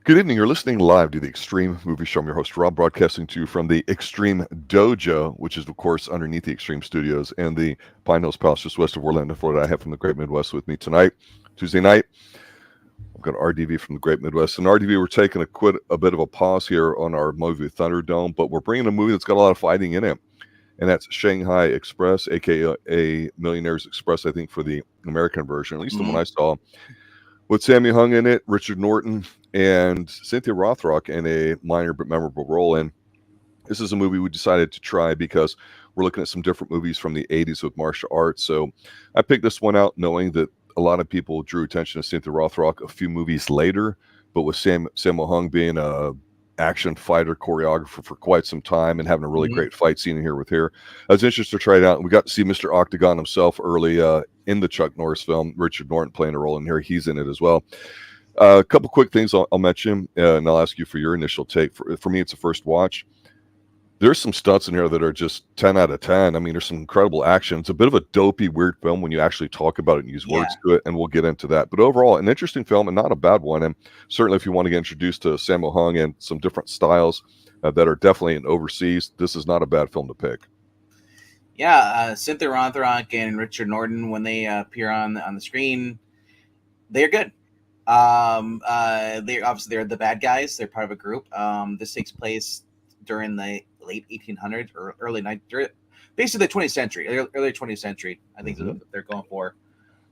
Good evening. You're listening live to the Extreme Movie Show. I'm your host, Rob, broadcasting to you from the Extreme Dojo, which is, of course, underneath the Extreme Studios and the Pine Hills Palace just west of Orlando, Florida. I have from the Great Midwest with me tonight, Tuesday night. I've got RDV from the Great Midwest. And RDV, we're taking a bit of a pause here on our movie Thunderdome, but we're bringing a movie that's got a lot of fighting in it. And that's Shanghai Express, a.k.a. Millionaires Express, I think, for the American version, at least the one I saw, with Sammy Hung in it, Richard Norton, and Cynthia Rothrock in a minor but memorable role. And this is a movie we decided to try because we're looking at some different movies from the 80s with martial arts. So I picked this one out knowing that a lot of people drew attention to Cynthia Rothrock a few movies later, but with Sammo Hung being a action fighter choreographer for quite some time and having a really great fight scene here with her, I was interested to try it out. And we got to see Mr. Octagon himself early in the Chuck Norris film, Richard Norton playing a role in here. He's in it as well. A couple quick things I'll mention, and I'll ask you for your initial take. For me, it's a first watch. There's some stunts in here that are just 10 out of 10. I mean, there's some incredible action. It's a bit of a dopey, weird film when you actually talk about it and use words to it, and we'll get into that. But overall, an interesting film and not a bad one. And certainly if you want to get introduced to Sammo Hung and some different styles that are definitely in overseas, this is not a bad film to pick. Yeah, Cynthia Rothrock and Richard Norton, when they appear on the screen, they're good. They're the bad guys. They're part of a group. This takes place during the late 1800s or early 19th, basically the 20th century, early 20th century. I think is what they're going for.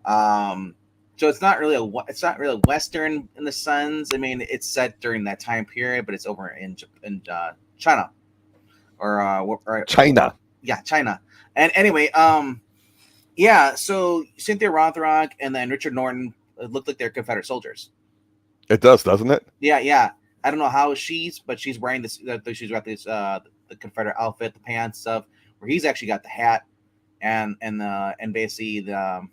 So it's not really a Western in the sense. I mean, it's set during that time period, but it's over in China or China. Yeah, China. And anyway, so Cynthia Rothrock and then Richard Norton looked like they're Confederate soldiers. It does, doesn't it? Yeah. I don't know how but she's wearing this. She's got this the Confederate outfit, the pants stuff. Where he's actually got the hat and basically the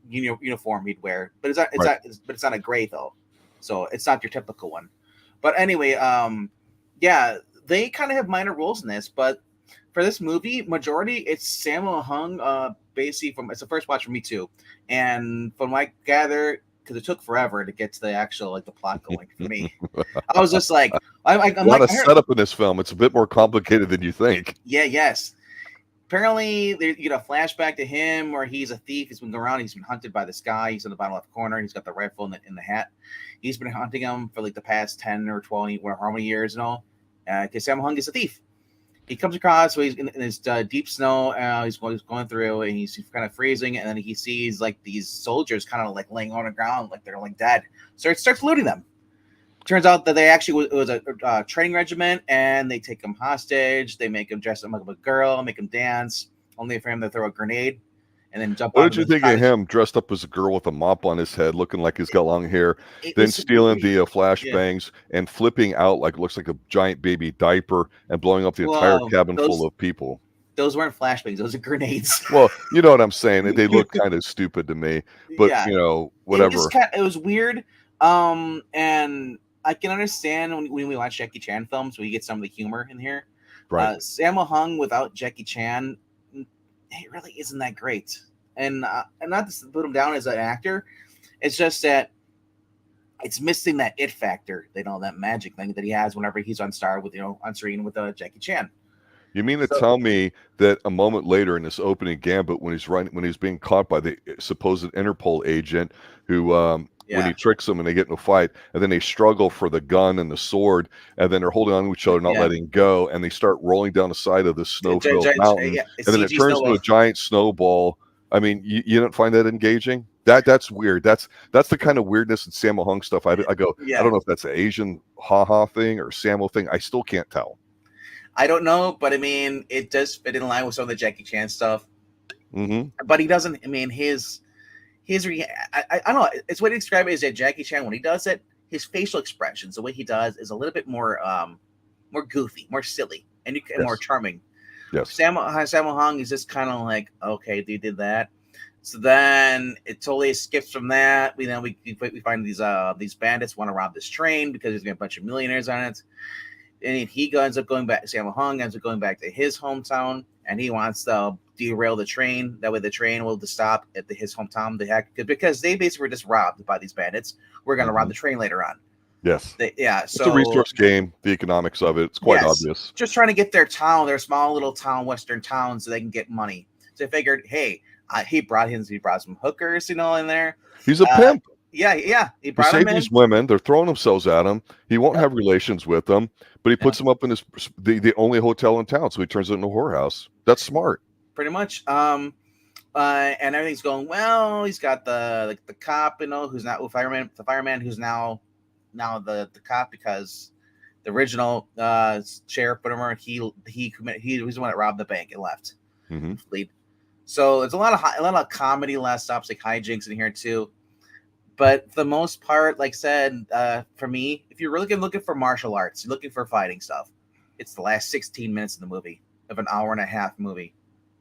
uniform he'd wear. But it's not a gray though, so it's not your typical one. But anyway, they kind of have minor roles in this, but for this movie, majority it's Sammo Hung. Basically, it's the first watch for me too, and from what I gather, because it took forever to get to the actual the plot going for me. I was just like, I'm a lot of setup in this film. It's a bit more complicated than you think. Yes. Apparently, you get a flashback to him where he's a thief. He's been going around. He's been hunted by this guy. He's in the bottom left corner. He's got the rifle in the hat. He's been hunting him for the past 10 or 12, how many years now? Because Sammo Hung is a thief. He comes across, so he's in this deep snow. He's going through, and he's kind of freezing. And then he sees these soldiers kind of laying on the ground, like they're dead. So it starts looting them. Turns out that it was a training regiment, and they take him hostage. They make him dress up like a girl, make him dance, only for him to throw a grenade and then jump. What did you think of him dressed up as a girl with a mop on his head, looking like he's got long hair, then stealing the flashbangs and flipping out like it looks like a giant baby diaper and blowing up the entire cabin full of people? Those weren't flashbangs; those are grenades. Well, you know what I'm saying. They look kind of stupid to me, but whatever. It was weird, and I can understand when we watch Jackie Chan films, we get some of the humor in here. Right. Sammo Hung without Jackie Chan, it really isn't that great. And not to put him down as an actor, it's just that it's missing that it factor, that magic thing that he has whenever he's on screen with Jackie Chan. You mean to tell me that a moment later in this opening gambit, when he's being caught by the supposed Interpol agent who when he tricks them and they get in a fight, and then they struggle for the gun and the sword, and then they're holding on to each other, not letting go, and they start rolling down the side of this snow-filled mountain, and then it turns into a giant snowball. I mean, you didn't find that engaging? That's weird. That's the kind of weirdness in Sammo Hung stuff. I go, I don't know if that's an Asian ha-ha thing or Sammo thing. I still can't tell. I don't know, but I mean, it does fit in line with some of the Jackie Chan stuff. But he doesn't. I mean, I don't know. It's what he described is that Jackie Chan, when he does it, his facial expressions, the way he does, is a little bit more goofy, more silly, and more charming. Yes. Sammo Hung is just kind of like, okay, they did that. So then it totally skips from that. We find these bandits want to rob this train because there's gonna be a bunch of millionaires on it. And ends up going back. Sammo Hung ends up going back to his hometown, and he wants to derail the train. That way, the train will stop at his hometown. Because they basically were just robbed by these bandits. We're going to rob the train later on. Yes. Yeah, It's a so resource game, the economics of it. It's quite yes, obvious. just trying to get their town, their small little town, western town, so they can get money. So they figured, hey, he brought some hookers, in there. He's a Uh, pimp. yeah, he He brought them saved in. these women. They're throwing themselves at him. He won't Yep, have relations with them, but he yeah, puts them up in the only hotel in town, so he turns it into a whorehouse. That's smart. pretty much. And everything's going well. He's got the cop, who's not the fireman who's now the cop, because the original sheriff, whatever, he was the one that robbed the bank and left. Hmm. So it's a lot of comedy, a lot of stops like hijinks in here too. But for the most part, like I said, for me, if you're really looking for martial arts, you're looking for fighting stuff, it's the last 16 minutes of the movie, of an hour and a half movie.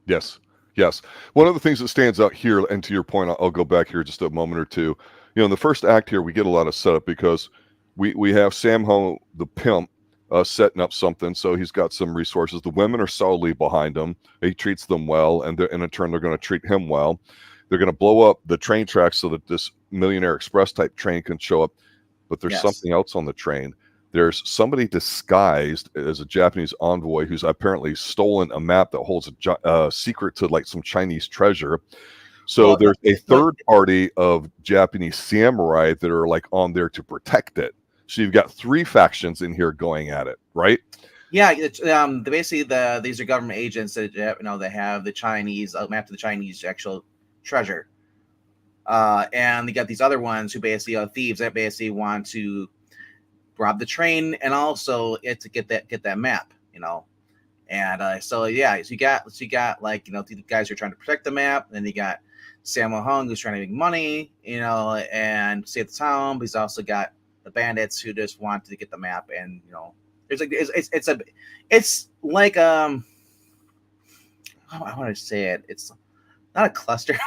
Yes. Yes. One of the things that stands out here, and to your point, I'll go back here just a moment or two. In the first act here, we get a lot of setup because we have Sammo, the pimp, setting up something. So he's got some resources. The women are solidly behind him. He treats them well, and in turn, they're going to treat him well. They're going to blow up the train tracks so that this Millionaire Express type train can show up. But there's something else on the train. There's somebody disguised as a Japanese envoy who's apparently stolen a map that holds a secret to like some Chinese treasure. So there's a third party of Japanese samurai that are like on there to protect it. So you've got three factions in here going at it, right? Yeah, basically these are government agents that they have the Chinese map to the Chinese actual treasure, and they got these other ones who basically are thieves that basically want to rob the train and also to get that map, and so you got like the guys who are trying to protect the map, and then you got Sammo Hung who's trying to make money, and save the town, but he's also got the bandits who just want to get the map, and there's like it's like I want to say it's not a cluster,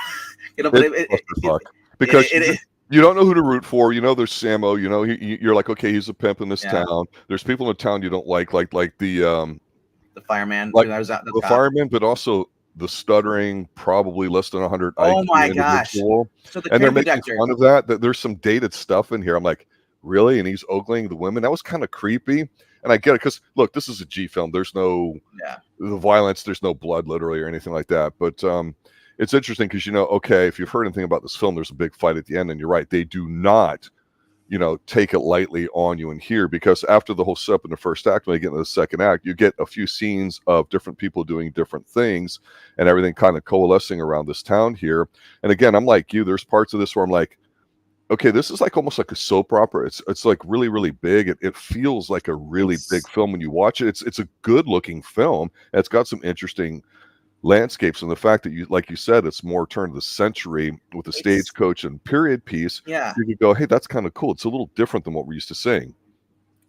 but because you don't know who to root for. There's Sammo. You're like, okay, he's a pimp in this town. There's people in the town you don't like the fireman, like the fireman, but also the stuttering, probably less than 100 oh IQ my gosh! individual. So And they're making fun of that there's some dated stuff in here. I'm like, really? And he's ogling the women. That was kind of creepy. And I get it because look, this is a G film. There's no the violence. There's no blood, literally, or anything like that. But it's interesting because okay, if you've heard anything about this film, there's a big fight at the end, and you're right, they do not, take it lightly on you in here, because after the whole setup in the first act, when they get into the second act, you get a few scenes of different people doing different things, and everything kind of coalescing around this town here. And again, I'm like you. There's parts of this where I'm like, okay, this is like almost like a soap opera. It's like really, really big. It feels like a really big film when you watch it. It's a good looking film. And it's got some interesting landscapes, and the fact that like you said, it's more turn of the century with the stagecoach and period piece. Yeah, you could go, hey, that's kind of cool. It's a little different than what we're used to seeing.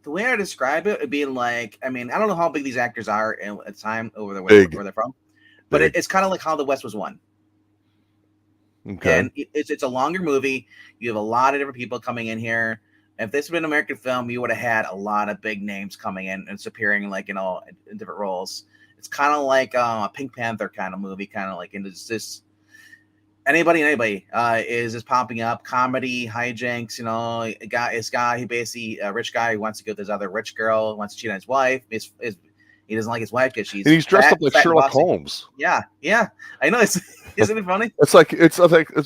The way I describe it would be like, I mean, I don't know how big these actors are at the time over where they're from, but it's kind of like how the West was won. Okay. And it's a longer movie. You have a lot of different people coming in here. If this had been an American film, you would have had a lot of big names coming in and appearing like in different roles. It's kind of like a Pink Panther kind of movie, kind of like, and it's just anybody is just popping up. Comedy, hijinks, this guy, he basically a rich guy who wants to go with this other rich girl, wants to cheat on his wife. He doesn't like his wife because she's and he's dressed fat, up like Sherlock Holmes. Yeah, I know. Isn't it funny? It's like it's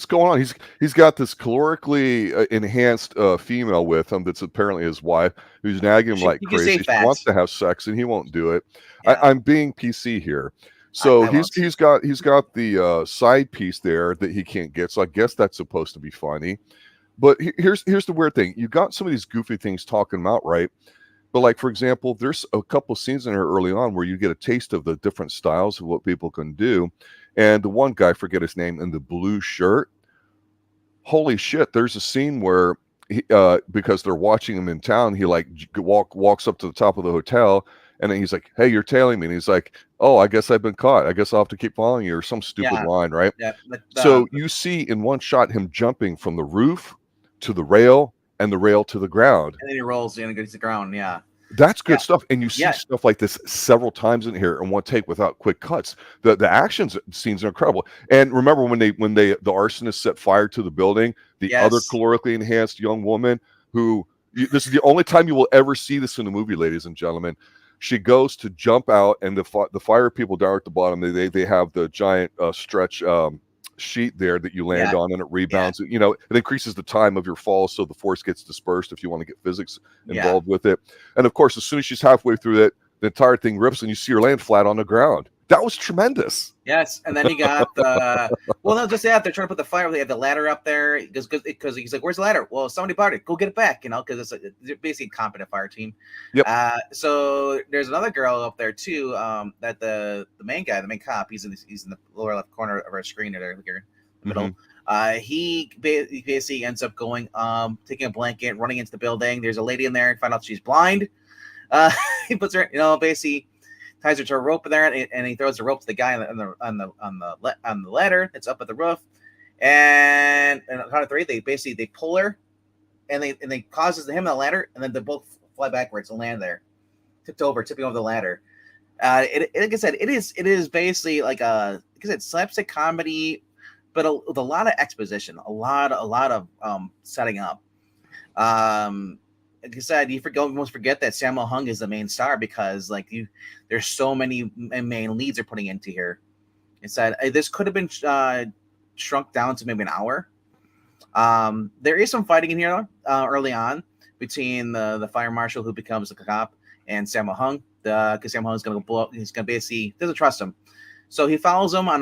going on. He's got this calorically enhanced female with him that's apparently his wife, who's nagging him like crazy. She wants to have sex and he won't do it. Yeah. I'm being PC here. So he's got the side piece there that he can't get. So I guess that's supposed to be funny. But here's the weird thing. You got some of these goofy things talking them out, right? But like, for example, there's a couple scenes in here early on where you get a taste of the different styles of what people can do. And the one guy, forget his name, in the blue shirt, holy shit, there's a scene where he, because they're watching him in town, he like walks up to the top of the hotel, and then he's like, hey, you're tailing me. And he's like, oh, I guess I've been caught. I guess I'll have to keep following you, or some stupid line, right? Yeah, so you see in one shot him jumping from the roof to the rail and the rail to the ground. And then he rolls in and goes to the ground, yeah. That's good stuff. And you see stuff like this several times in here in one take without quick cuts. The action scenes are incredible. And remember when the arsonist set fire to the building, the other calorically enhanced young woman who, This is the only time you will ever see this in the movie, ladies and gentlemen. She goes to jump out, and the fire people down at the bottom, they have the giant stretch sheet there that you land on, and it rebounds. You know, it increases the time of your fall, so the force gets dispersed if you want to get physics involved with it. And of course, as soon as she's halfway through it, the entire thing rips, and you see her land flat on the ground. That was tremendous. Yes, and then you got the well, no, just that they're trying to put the fire. They have the ladder up there because he's like, "Where's the ladder?" Well, somebody bought it. Go get it back, you know, because it's basically a competent fire team. Yep. So there's another girl up there too. That the main guy, the main cop, he's in the lower left corner of our screen there, here in the middle. He basically ends up going, taking a blanket, running into the building. There's a lady in there. Find out she's blind. He puts her, you know, basically ties her to a rope in there, and he throws the rope to the guy on the ladder that's up at the roof. And on the count of three, they pull her, and they causes him on the ladder, and then they both fly backwards and land there, tipping over the ladder. Like I said, it is basically like slapstick comedy, but with a lot of exposition, a lot of setting up. Like I said, you almost forget that Sammo Hung is the main star because there's so many main leads they're putting into here. It said this could have been shrunk down to maybe an hour. There is some fighting in here early on between the fire marshal who becomes the cop and Sammo Hung. Because Sammo Hung's gonna blow up. He's gonna basically doesn't trust him, so he follows him on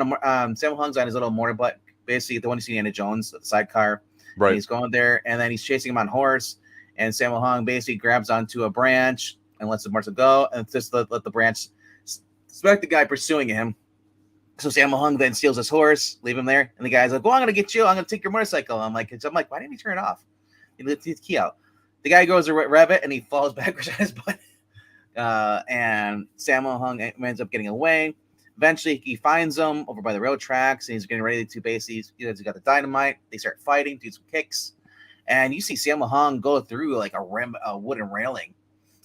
Sammo Hung's on his little motorbike, basically the one you see Indiana Jones, the sidecar. Right. And he's going there, and then he's chasing him on horse. And Sammo Hung basically grabs onto a branch and lets the motorcycle go, and just let the branch suspect the guy pursuing him. So Sammo Hung then steals his horse, leave him there, and the guy's like, "Well, I'm gonna get you. I'm gonna take your motorcycle." I'm like, why didn't he turn it off? He lets his key out. The guy goes to rev it, and he falls backwards on his butt. And Sammo Hung ends up getting away. Eventually, he finds him over by the rail tracks, and he's getting ready to basically, he's got the dynamite. They start fighting, do some kicks. And you see Sammo Hung go through like a wooden railing.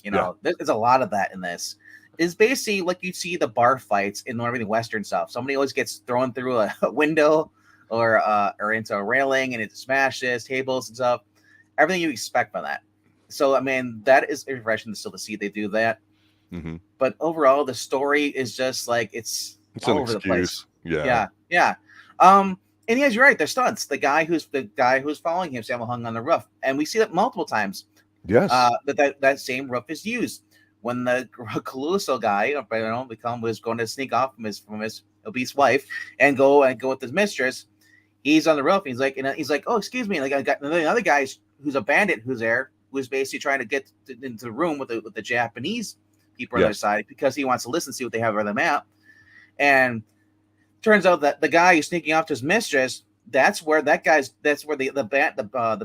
You know, there's a lot of that in this. It's basically like you see the bar fights in northern Western stuff. Somebody always gets thrown through a window or into a railing, and it smashes tables and stuff. Everything you expect from that. So, I mean, that is refreshing still to see they do that. Mm-hmm. But overall, the story is just like it's all over the place. Yeah. And yes, you're right. They're stunts. The guy who's following him, Sammo Hung on the roof, and we see that multiple times. Yes. That same roof is used when the Caluso guy, was going to sneak off from his obese wife and go with his mistress. He's on the roof. He's like, oh, excuse me. Like I got another guy who's a bandit who's there, who's basically trying to get into the room with the Japanese people on their side because he wants to listen, see what they have on the map, and. Turns out that the guy who's sneaking off to his mistress, that's where the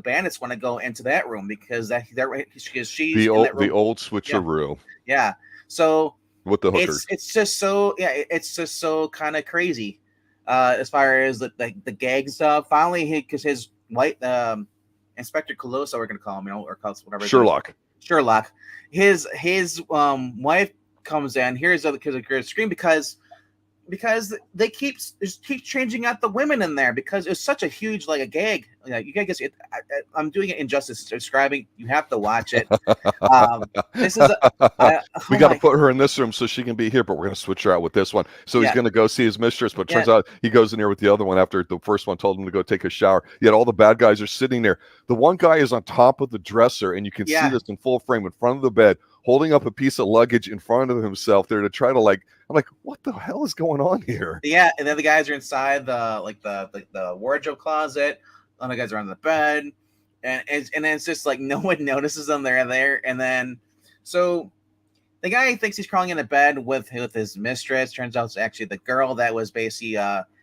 bandits want to go into that room because she's the old switcheroo. Yeah. So with the hooker. It's just so kind of crazy. As far as the gag stuff. Finally, because his white Inspector Colosso, we're gonna call him, or call whatever. Sherlock. His wife comes in, hears the kids scream because they keep changing out the women in there because it's such a huge a gag. You guys, I'm doing it injustice describing. You have to watch it. This is we got to put her in this room so she can be here, but we're going to switch her out with this one. So he's going to go see his mistress, but turns out he goes in there with the other one after the first one told him to go take a shower. Yet all the bad guys are sitting there. The one guy is on top of the dresser, and you can see this in full frame in front of the bed, holding up a piece of luggage in front of himself there to try to I'm like, what the hell is going on here? Yeah, and then the guys are inside the wardrobe closet. Other guys are on the bed, and then it's just like no one notices them. They're there, and then so the guy thinks he's crawling into bed with his mistress. Turns out it's actually the girl that was basically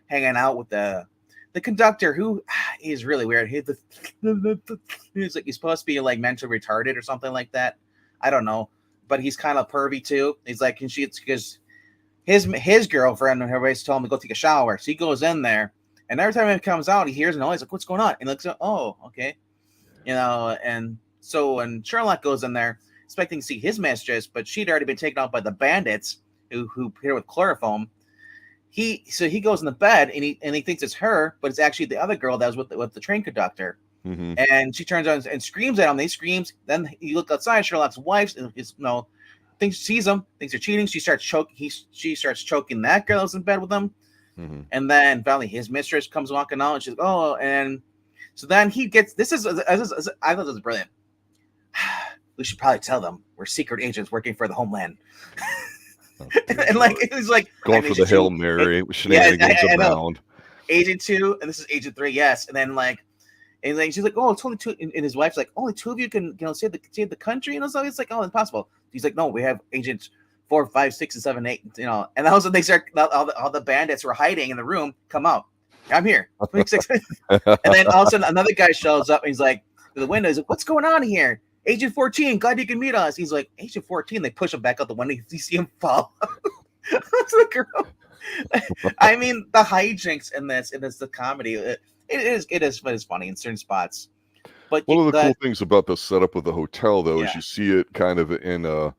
hanging out with the conductor, who is really weird. He's supposed to be mentally retarded or something like that. I don't know, but he's kind of pervy too. He's like, because his girlfriend, everybody's told him to go take a shower, so he goes in there, and every time he comes out, he hears a noise. Like, what's going on? And he looks at, oh, okay, and so when Sherlock goes in there, expecting to see his mistress, but she'd already been taken out by the bandits who hit her with chloroform. He goes in the bed and he thinks it's her, but it's actually the other girl that was with the train conductor. Mm-hmm. And she turns on and screams at him. They screams. Then you look outside. Sherlock's wife is thinks sees him, thinks they're cheating. She starts choking that girl that's in bed with him. Mm-hmm. And then finally his mistress comes walking out, and she's like, oh, and so then he gets I thought this was brilliant. We should probably tell them we're secret agents working for the homeland. Oh, And like he's like going for the Hail Mary, shenanigans abound. Agent 2, and this is Agent 3, yes. And then like she's like, oh, it's only two, and his wife's like, only two of you can save the country, and so it's like, oh, impossible. He's like, no, we have Agents 4, 5, 6, and 7, 8, and also they start all the bandits who are hiding in the room come out. I'm here. And then all of a sudden another guy shows up and he's like to the window, he's like, what's going on here? Agent 14, glad you can meet us. He's like, Agent 14. They push him back out the window. You see him fall. To the girl. I mean, the hijinks in this, the comedy, it is funny in certain spots. But one of the cool things about the setup of the hotel, though, Yeah. is you see it kind of in a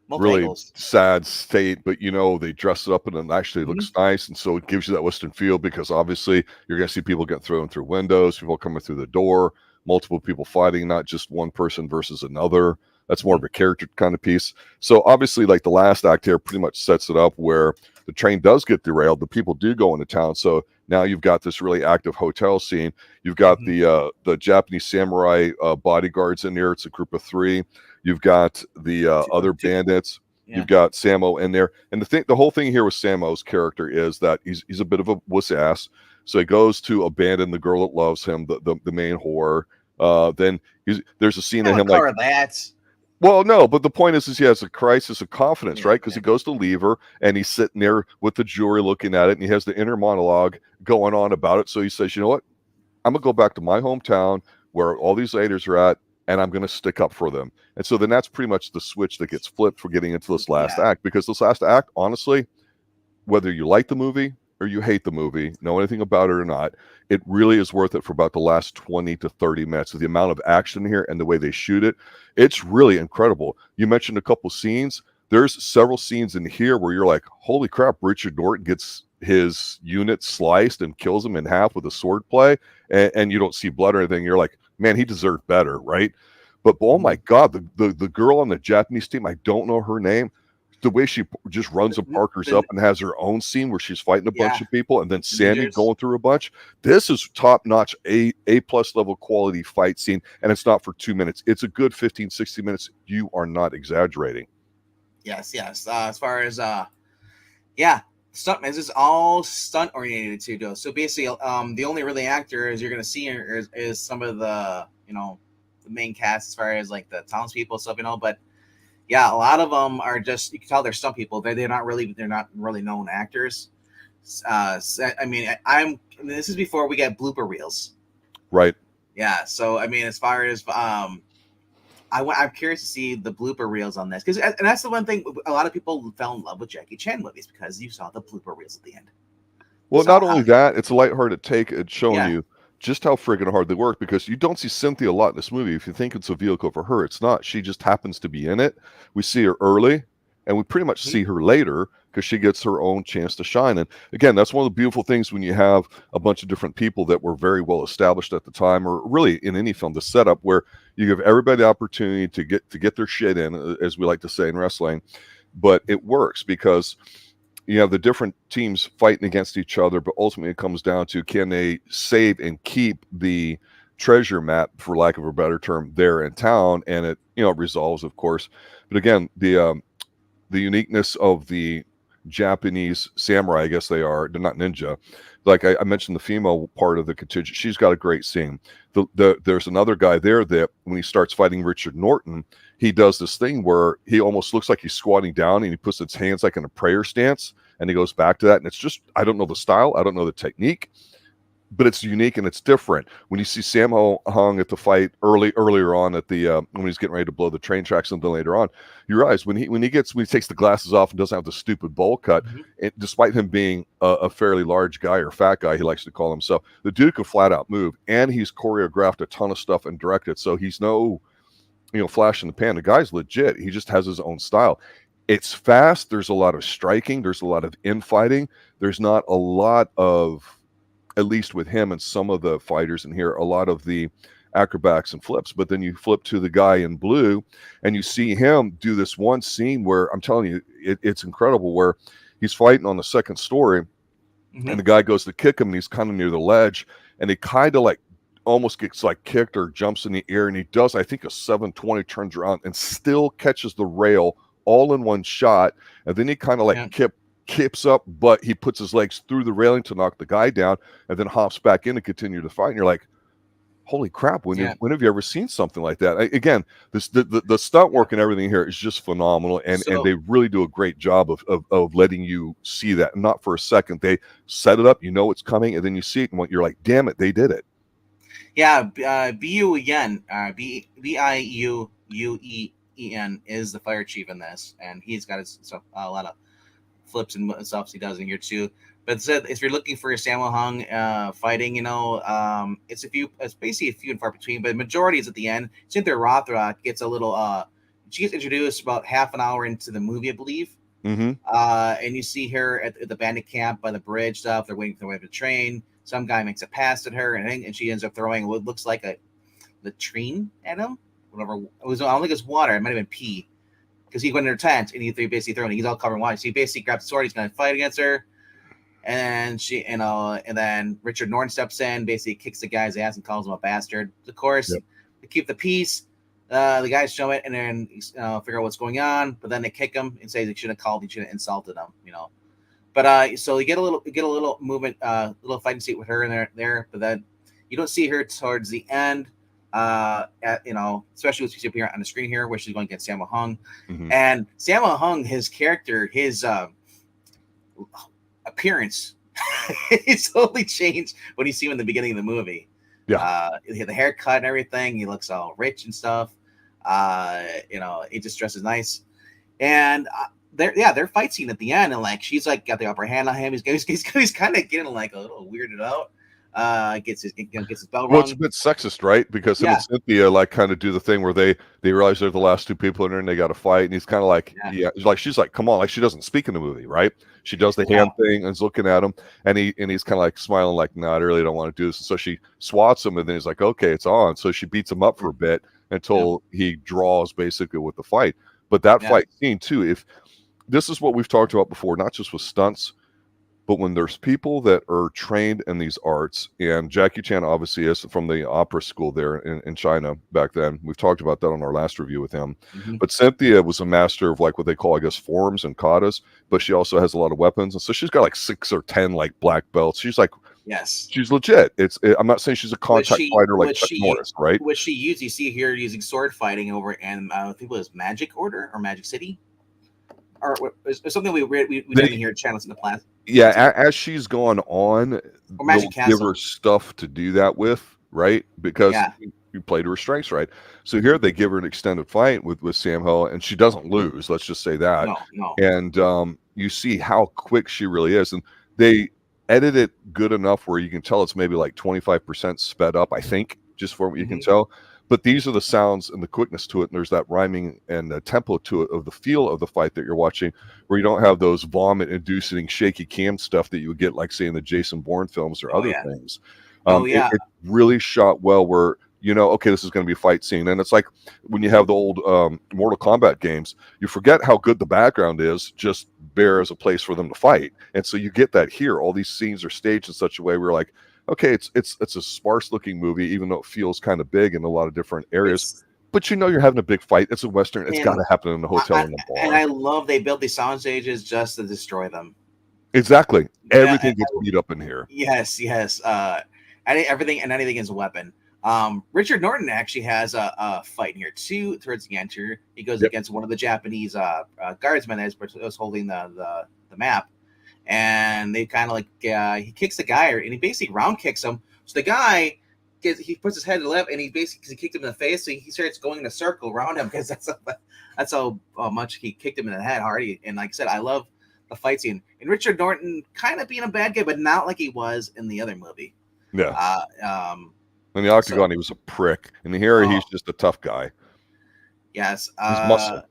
multiple really angles. sad state, but they dress it up and it actually looks nice, and so it gives you that Western feel, because obviously you're going to see people getting thrown through windows, people coming through the door, multiple people fighting, not just one person versus another. That's more of a character kind of piece. So obviously, like the last act here pretty much sets it up where the train does get derailed, the people do go into town, so now you've got this really active hotel scene. You've got the Japanese samurai bodyguards in there. It's a group of 3. You've got the other bandits. Yeah. You've got Sammo in there, and the whole thing here with Sammo's character is that he's a bit of a wuss ass. So he goes to abandon the girl that loves him, the main whore. Then there's a scene of him like that. Well, no, but the point is he has a crisis of confidence, right? Because he goes to leave her, and he's sitting there with the jury looking at it, and he has the inner monologue going on about it. So he says, you know what? I'm going to go back to my hometown where all these ladies are at, and I'm going to stick up for them. And so then that's pretty much the switch that gets flipped for getting into this last act. Because this last act, honestly, whether you like the movie or you hate the movie, know anything about it or not, it really is worth it for about the last 20 to 30 minutes. With the amount of action here and the way they shoot it, it's really incredible. You mentioned a couple scenes. There's several scenes in here where you're like, holy crap, Richard Norton gets his unit sliced and kills him in half with a sword play, and you don't see blood or anything. You're like, man, he deserved better, right? But oh my God, the girl on the Japanese team, I don't know her name, the way she just runs and Parker's up and has her own scene where she's fighting a bunch of people, and then Sandy going through a bunch. This is top-notch A+ level quality fight scene, and it's not for 2 minutes. It's a good 15, 60 minutes. You are not exaggerating. Yes. As far as stunt, this is all stunt oriented too, though. So basically, the only really actors you're gonna see is some of the the main cast as far as like the townspeople stuff, but. Yeah, a lot of them are just, you can tell they're stunt people. They're not really known actors. I mean, this is before we get blooper reels. Right. Yeah. So I mean, as far as I'm curious to see the blooper reels on this, and that's the one thing a lot of people fell in love with Jackie Chan movies, because you saw the blooper reels at the end. Well, not only that, it's a lighthearted take at showing you just how friggin' hard they work, because you don't see Cynthia a lot in this movie. If you think it's a vehicle for her, it's not. She just happens to be in it. We see her early, and we pretty much see her later, because she gets her own chance to shine. And again, that's one of the beautiful things when you have a bunch of different people that were very well established at the time, or really in any film, the setup where you give everybody the opportunity to get their shit in, as we like to say in wrestling. But it works because you have the different teams fighting against each other, but ultimately it comes down to, can they save and keep the treasure map, for lack of a better term, there in town? And it resolves, of course. But again, the uniqueness of the Japanese samurai, I guess they're not ninja. Like I mentioned, the female part of the contingent, she's got a great scene. There's another guy there that when he starts fighting Richard Norton, he does this thing where he almost looks like he's squatting down, and he puts his hands like in a prayer stance, and he goes back to that. And it's just, I don't know the style, I don't know the technique, but it's unique and it's different. When you see Sammo hung at the fight earlier on at the when he's getting ready to blow the train tracks, and then later on, you realize when he takes the glasses off and doesn't have the stupid bowl cut, despite him being a fairly large guy, or fat guy, he likes to call himself, the dude can flat out move, and he's choreographed a ton of stuff and directed. So he's no flash in the pan. The guy's legit. He just has his own style. It's fast. There's a lot of striking. There's a lot of infighting. There's not a lot of, at least with him and some of the fighters in here, a lot of the acrobats and flips. But then you flip to the guy in blue, and you see him do this one scene where I'm telling you, it's incredible. Where he's fighting on the second story, and the guy goes to kick him, and he's kind of near the ledge, and he kind of like almost gets like kicked or jumps in the air, and he does, I think, a 720, turns around and still catches the rail all in one shot, and then he kind of like kips up, but he puts his legs through the railing to knock the guy down, and then hops back in to continue the fight. And you're like, holy crap, when have you ever seen something like that? Again, the stunt work and everything here is just phenomenal, and they really do a great job of letting you see that. Not for a second. They set it up, you know it's coming, and then you see it, and you're like, damn it, they did it. Yeah, Yuen, Biuen is the fire chief in this, and he's got a lot of flips and stuff he does in here too. But if you're looking for a Sammo Hung fighting, it's basically a few and far between, but the majority is at the end. Cynthia Rothrock gets a little she gets introduced about half an hour into the movie, I believe. And you see her at the bandit camp by the bridge stuff. They're waiting for the way of the train. Some guy makes a pass at her, and she ends up throwing what looks like a latrine at him. Whatever it was, I don't think it's water. It might have been pee, because he went in her tent and he basically threw it. He's all covered in water. So he basically grabs the sword. He's going to fight against her, and and then Richard Norton steps in, basically kicks the guy's ass and calls him a bastard. Of course, to keep the peace, the guys show it and then figure out what's going on. But then they kick him and say they shouldn't have called. He shouldn't have insulted him. But so you get a little movement, little fighting scene with her in there. But then you don't see her towards the end. Especially what you see up here on the screen here, where she's going against Sammo Hung. And Sammo Hung, his character, his appearance, it's totally changed when you see him in the beginning of the movie. The haircut and everything, he looks all rich and stuff. He just dresses nice, and their fight scene at the end, and like she's like got the upper hand on him. He's kind of getting like a little weirded out. Gets his bell rung. It's a bit sexist, right? Because him and Cynthia like kind of do the thing where they realize they're the last two people in there and they got to fight, and he's kind of like, she's like, come on, like she doesn't speak in the movie, right? She does the hand thing and is looking at him, and he's kind of like smiling, like, no, I really don't want to do this. And so she swats him, and then he's like, okay, it's on. So she beats him up for a bit until he draws basically with the fight. But that fight scene too, if this is what we've talked about before, not just with stunts, but when there's people that are trained in these arts, and Jackie Chan obviously is from the opera school there in China back then. We've talked about that on our last review with him. But Cynthia was a master of like what they call, I guess, forms and katas, but she also has a lot of weapons. And so she's got like 6 or 10 like black belts. She's like, she's legit. I'm not saying she's a contact fighter like Chuck Norris, right? What she used, you see here using sword fighting over in I think it was Magic Order or Magic City, or something we didn't hear channels in the past. Yeah, as she's gone on, they'll give her stuff to do that with, right? Because you play to her strengths, right? So here they give her an extended fight with Sammo, and she doesn't lose. Let's just say that. No. And you see how quick she really is, and they edit it good enough where you can tell it's maybe like 25% sped up, I think, just from what you can tell. But these are the sounds and the quickness to it, and there's that rhyming and the tempo to it of the feel of the fight that you're watching, where you don't have those vomit-inducing shaky cam stuff that you would get, like, say, in the Jason Bourne films or other things. It really shot well where, okay, this is going to be a fight scene. And it's like when you have the old Mortal Kombat games, you forget how good the background is, just bare as a place for them to fight. And so you get that here. All these scenes are staged in such a way where, like, okay, it's a sparse looking movie, even though it feels kind of big in a lot of different areas. But you're having a big fight. It's a Western. It's got to happen in the hotel in the bar. And I love they built these sound stages just to destroy them. Exactly. Everything gets beat up in here. Yes. Everything and anything is a weapon. Richard Norton actually has a fight here too. Towards the end here, he goes against one of the Japanese guardsmen that was holding the map. And they kind of like he kicks the guy, and he basically round kicks him. So the guy he puts his head to the left, and he basically, because he kicked him in the face, so he starts going in a circle around him, because that's how much he kicked him in the head hard. And like I said, I love the fight scene, and Richard Norton kind of being a bad guy, but not like he was in the other movie. In the Octagon, he was a prick. In here, he's just a tough guy. Yes, he's muscle.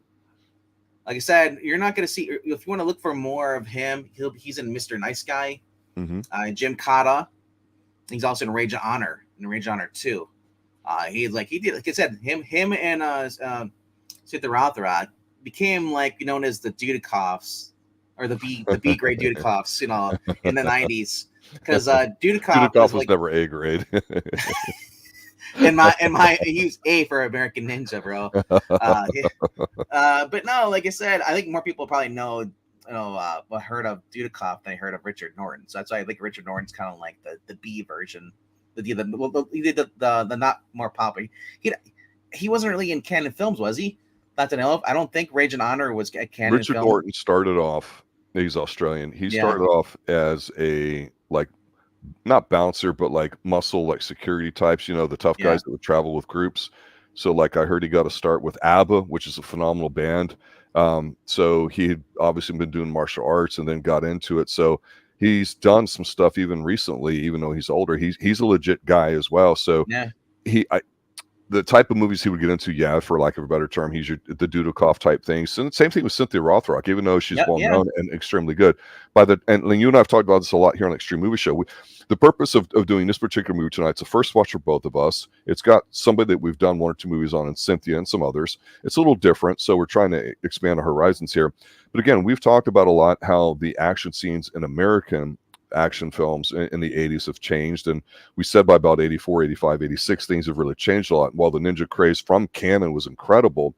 Like I said, you're not going to see, if you want to look for more of him, he's in Mr. Nice Guy, Jim Cotta. He's also in Rage of Honor, 2. He did, like I said, him and Cynthia Rothrock became like known as the Dudikoffs, or the B grade Dudikoffs, in the 90s, because Dudikoff Dudikoff was was like never A grade. in my he was A for American Ninja, bro. But no, like I said, I think more people probably know heard of Dudikoff than I heard of Richard Norton. So that's why I think Richard Norton's kind of like the B version. He did the not more popular. He wasn't really in canon films, was he? Not to know of. I don't think Rage and Honor was a canon Richard film. Norton started off, he's Australian. He Yeah. started off as a, like, not bouncer, but like muscle, like security types, the tough Yeah. guys that would travel with groups. So like I heard he got to start with ABBA, which is a phenomenal band. So he had obviously been doing martial arts and then got into it. So he's done some stuff even recently, even though he's older. He's a legit guy as well. So Yeah. the type of movies he would get into, for lack of a better term, he's the Dudikoff type things. And same thing with Cynthia Rothrock, even though she's well known and extremely good. And you and I have talked about this a lot here on Extreme Movie Show. The purpose of doing this particular movie tonight, it's a first watch for both of us. It's got somebody that we've done one or two movies on, and Cynthia and some others. It's a little different, so we're trying to expand our horizons here. But again, we've talked about a lot how the action scenes in American action films in the 80s have changed, and we said by about 84, 85, 86 things have really changed a lot. And while the ninja craze from canon was incredible,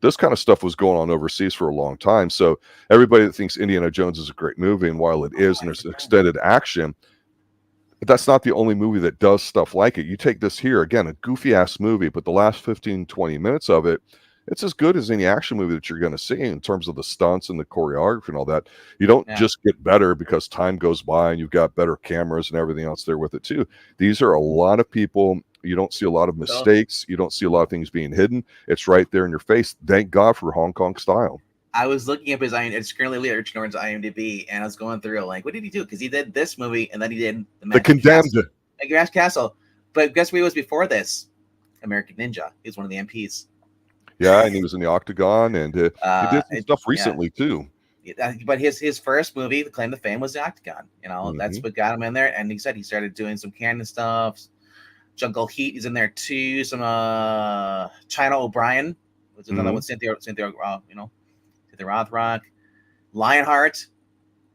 this kind of stuff was going on overseas for a long time. So everybody that thinks Indiana Jones is a great movie, and while it is, and there's extended action, but that's not the only movie that does stuff like it. You take this here, again, a goofy ass movie, but the last 15, 20 minutes of it, it's as good as any action movie that you're going to see in terms of the stunts and the choreography and all that. You don't just get better because time goes by and you've got better cameras and everything else there with it too. These are a lot of people. You don't see a lot of mistakes. You don't see a lot of things being hidden. It's right there in your face. Thank God for Hong Kong style. I was looking up it's currently Richard Norton's IMDb, and I was going through like, what did he do? Because he did this movie, and then he did The Condemned. Magic Castle. But guess what was before this? American Ninja. He's one of the MPs. Yeah, and he was in the Octagon, and he did some stuff recently too. But his first movie, the claim to fame, was the Octagon. That's what got him in there. And he said he started doing some canon stuff. Jungle Heat is in there too. Some China O'Brien, which is another one. Cynthia Rothrock. Lionheart,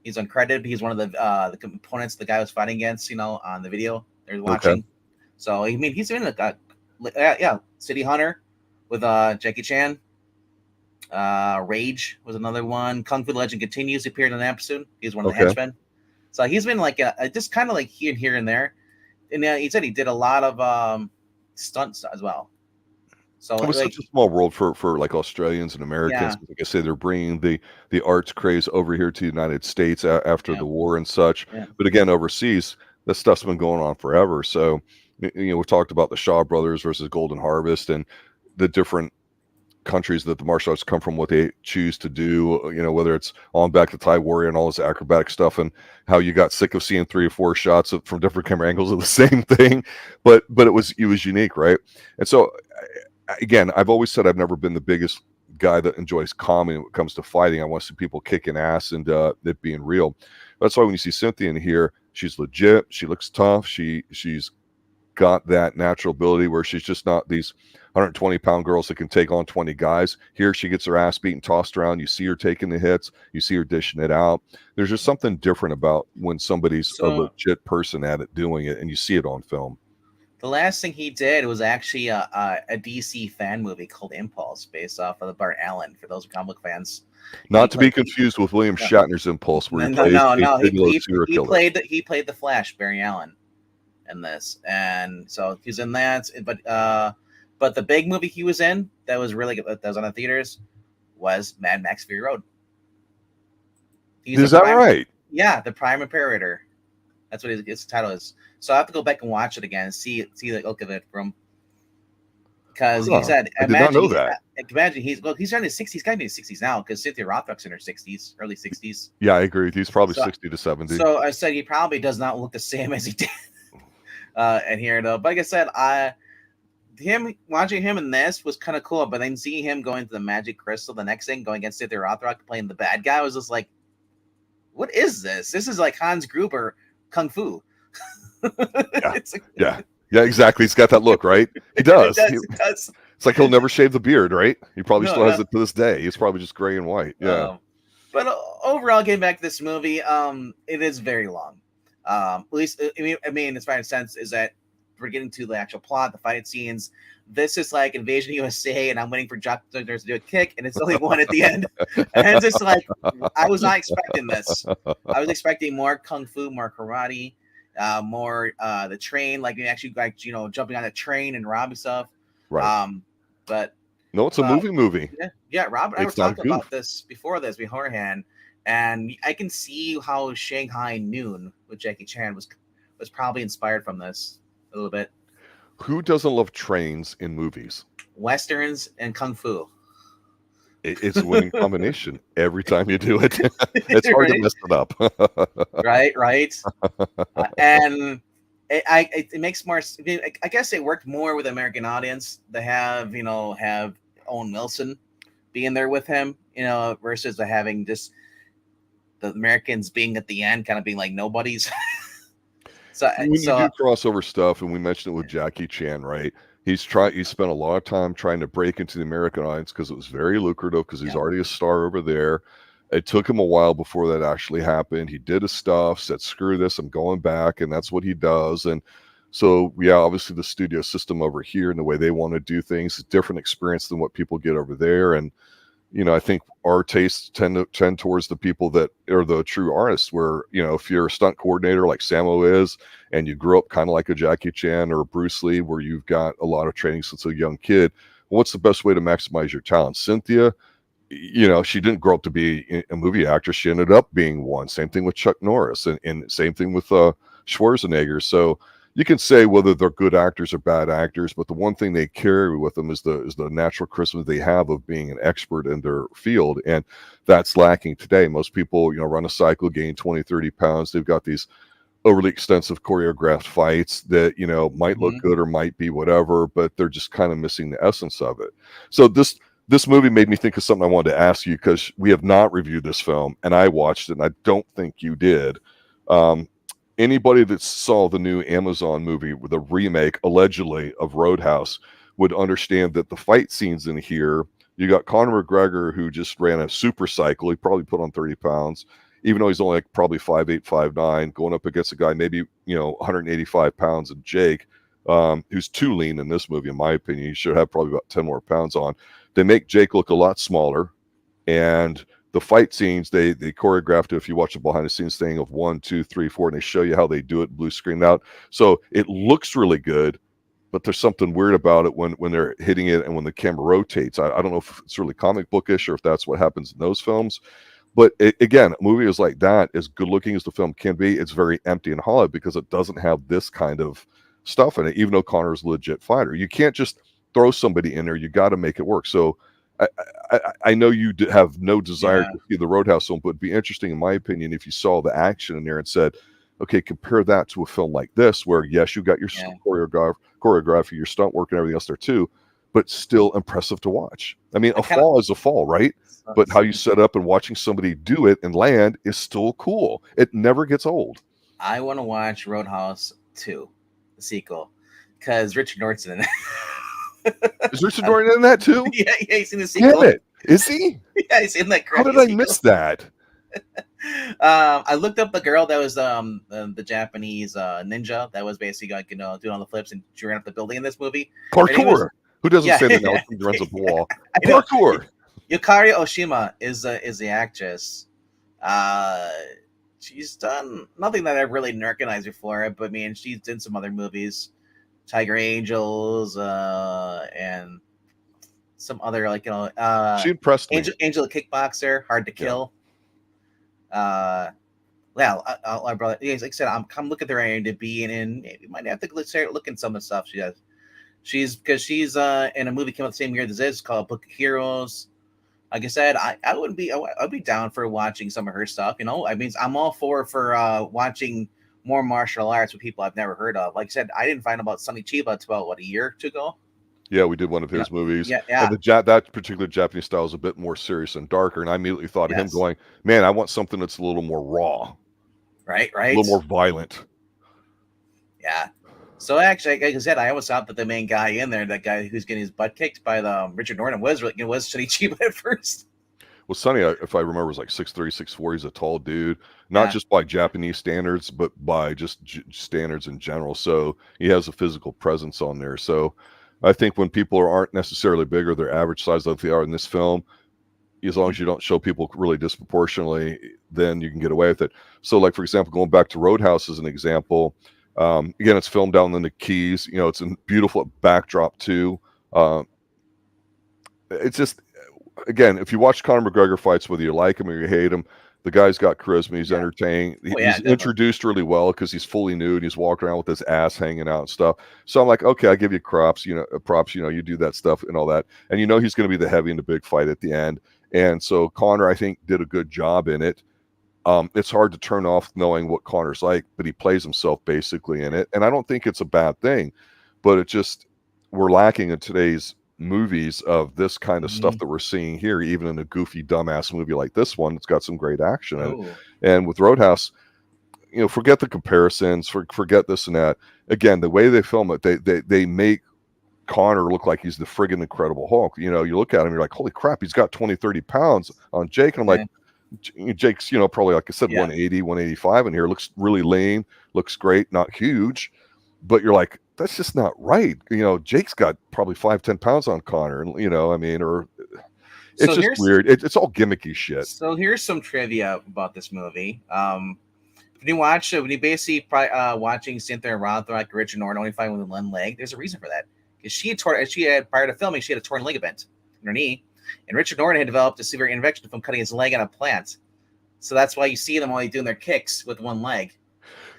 he's uncredited. He's one of the components the guy was fighting against. On the video they're watching. Okay. So he's in City Hunter with Jackie Chan. Rage was another one. Kung Fu Legend Continues. He appeared in an episode. He's one of the henchmen. So he's been like just kind of like here and there. And he said he did a lot of stunts as well. So it was such a small world for like Australians and Americans. Like I say, they're bringing the arts craze over here to the United States after the war and such. But again, overseas, this stuff's been going on forever. So we talked about the Shaw Brothers versus Golden Harvest and the different countries that the martial arts come from, what they choose to do, whether it's on back to Thai Warrior and all this acrobatic stuff, and how you got sick of seeing 3 or 4 shots from different camera angles of the same thing, but it was unique, right? And so again, I've always said I've never been the biggest guy that enjoys comedy when it comes to fighting. I want to see people kicking ass and it being real. That's why when you see Cynthia in here, she's legit, she looks tough, she's got that natural ability where she's just not these 120-pound girls that can take on 20 guys. Here she gets her ass beaten, tossed around. You see her taking the hits. You see her dishing it out. There's just something different about when somebody's a legit person at it doing it, and you see it on film. The last thing he did was actually a DC fan movie called Impulse, based off of the Bart Allen, for those comic fans. Not to be confused with William Shatner's Impulse, where he played the Flash, Barry Allen, in this, and so he's in that. But the big movie he was in that was really good, that was on the theaters, was Mad Max Fury Road. Is that right? Yeah, the Prime Imperator. That's what his title is. So I have to go back and watch it again and see the look of it from. Because he said, I did not know that. Imagine he's in his 60s. He's got to be in his 60s now, because Cynthia Rothrock's in her 60s, early 60s. Yeah, I agree. He's probably 60 to 70. So I said he probably does not look the same as he did in here, though. But like I said, watching him in this was kind of cool. But then seeing him going to the Magic Crystal, the next thing, going against Cynthia Rothrock, playing the bad guy, was just like, what is this? This is like Hans Gruber Kung Fu. Yeah, exactly. He's got that look, right? He It does. does. It does. It's like he'll never shave the beard, right? He probably No, still has no. it to this day. He's probably just gray and white. Yeah. But overall, getting back to this movie, it is very long. At least, I mean, as far as sense is that we're getting to the actual plot, the fight scenes. This is like Invasion USA, and I'm waiting for Chuck Norris to do a kick, and it's only one at the end. And it's just like, I was not expecting this. I was expecting more kung fu, more karate, more the train, like actually like jumping on a train and robbing stuff. Right. But No, it's a movie. yeah, Rob and I were It's not a talking about goof. this beforehand, and I can see how Shanghai Noon with Jackie Chan was probably inspired from this a little bit. Who doesn't love trains in movies? Westerns and kung fu. It's a winning combination every time you do it. It's hard to Right? mess it up. Right. And it makes more. I guess it worked more with the American audience to have have Owen Wilson being there with him, versus having just the Americans being at the end, kind of being like nobodies. When you do crossover stuff, and we mentioned it with Jackie Chan, right? He spent a lot of time trying to break into the American audience because it was very lucrative because he's already a star over there. It took him a while before that actually happened. He did his stuff, said, screw this, I'm going back, and that's what he does. And so, yeah, obviously the studio system over here and the way they want to do things is a different experience than what people get over there. And I think our tastes tend towards the people that are the true artists, where, if you're a stunt coordinator like Sammo is, and you grew up kind of like a Jackie Chan or a Bruce Lee, where you've got a lot of training since a young kid, what's the best way to maximize your talent? Cynthia, she didn't grow up to be a movie actress. She ended up being one. Same thing with Chuck Norris, and same thing with Schwarzenegger. So you can say whether they're good actors or bad actors, but the one thing they carry with them is the natural charisma they have of being an expert in their field. And that's lacking today. Most people, run a cycle, gain 20, 30 pounds. They've got these overly extensive choreographed fights that, might look good or might be whatever, but they're just kind of missing the essence of it. So this movie made me think of something I wanted to ask you, because we have not reviewed this film, and I watched it, and I don't think you did. Anybody that saw the new Amazon movie with a remake, allegedly, of Roadhouse would understand that the fight scenes in here, you got Conor McGregor, who just ran a super cycle. He probably put on 30 pounds, even though he's only like probably 5'8", 5'9", going up against a guy maybe 185 pounds, and Jake, who's too lean in this movie, in my opinion. He should have probably about 10 more pounds on. They make Jake look a lot smaller, and the fight scenes, they choreographed it, if you watch the behind the scenes thing, of 1, 2, 3, 4, and they show you how they do it blue screened out. So it looks really good, but there's something weird about it when they're hitting it and when the camera rotates. I don't know if it's really comic bookish or if that's what happens in those films. But again, a movie is like that, as good looking as the film can be, it's very empty and hollow because it doesn't have this kind of stuff in it, even though Connor's a legit fighter. You can't just throw somebody in there. You got to make it work. So I know you have no desire to see the Roadhouse film, but it'd be interesting, in my opinion, if you saw the action in there and said, okay, compare that to a film like this, where yes, you got your choreography, your stunt work and everything else there too, but still impressive to watch. I mean, fall is a fall, right? But how you set up and watching somebody do it and land is still cool. It never gets old. I want to watch Roadhouse 2, the sequel, because Richard Norton in it. Is Richard Norton in that too? Yeah, he's in the sequel. Damn it. Is he? Yeah, he's in that. How did I miss that? I looked up the girl that was the Japanese ninja that was basically like doing all the flips and she ran up the building in this movie. Parkour. Who doesn't say that now? He runs up the wall. Parkour. Yukari Oshima is the actress. She's done nothing that I've really recognized before, but I mean, she's done some other movies, Tiger Angels, and some other she impressed me. Angel the Kickboxer, Hard to Kill. Well, our brother, like I said, I'm looking at their IMDb, and maybe might have to start looking some of the stuff she does. She's in a movie came out the same year as this called Book of Heroes. Like I said, I'd be down for watching some of her stuff. I mean, I'm all for watching more martial arts with people I've never heard of. Like I said, I didn't find out about Sonny Chiba until a year or two ago. Yeah, we did one of his movies. Yeah. And that particular Japanese style is a bit more serious and darker. And I immediately thought of him going, man, I want something that's a little more raw. Right. A little more violent. Yeah. So actually, like I said, I almost thought that the main guy in there, that guy who's getting his butt kicked by the Richard Norton, was Shinichi at first. Well, Sonny, if I remember, was like 6'3", 6'4". He's a tall dude, not Yeah. just by Japanese standards, but by just standards in general. So he has a physical presence on there. So I think when people aren't necessarily bigger, they're average size like they are in this film, as long as you don't show people really disproportionately, then you can get away with it. So, like, for example, going back to Roadhouse as an example, again, it's filmed down in the Keys. You know, it's a beautiful backdrop too. It's just, again, if you watch Conor McGregor fights, whether you like him or you hate him, the guy's got charisma. He's entertaining. Oh, yeah, He's definitely. introduced really well because he's fully nude. He's walking around with his ass hanging out and stuff. So I'm like, okay, I give you props. Props. You do that stuff and all that, and he's going to be the heavy in the big fight at the end. And so Conor, I think, did a good job in it. It's hard to turn off knowing what Conor's like, but he plays himself basically in it, and I don't think it's a bad thing. But it just, we're lacking in today's movies of this kind of stuff that we're seeing here, even in a goofy dumbass movie like this one. It's got some great action in it. And with Roadhouse, forget the comparisons, forget this and that. Again, the way they film it, they make Conor look like he's the friggin' Incredible Hulk. You look at him, you're like, holy crap, he's got 20, 30 pounds on Jake. And I'm like, Jake's, probably, like I said, 180, 185 in here. Looks really lean, looks great, not huge. But you're like, that's just not right. Jake's got probably 5-10 pounds on Conor. And, or it's So just weird. It's all gimmicky shit. So here's some trivia about this movie. When you basically watching Cynthia Rothrock, Richard Norton only fighting with one leg, there's a reason for that. Because she had prior to filming, she had a torn ligament in her knee, and Richard Norton had developed a severe infection from cutting his leg on a plant. So that's why you see them only doing their kicks with one leg.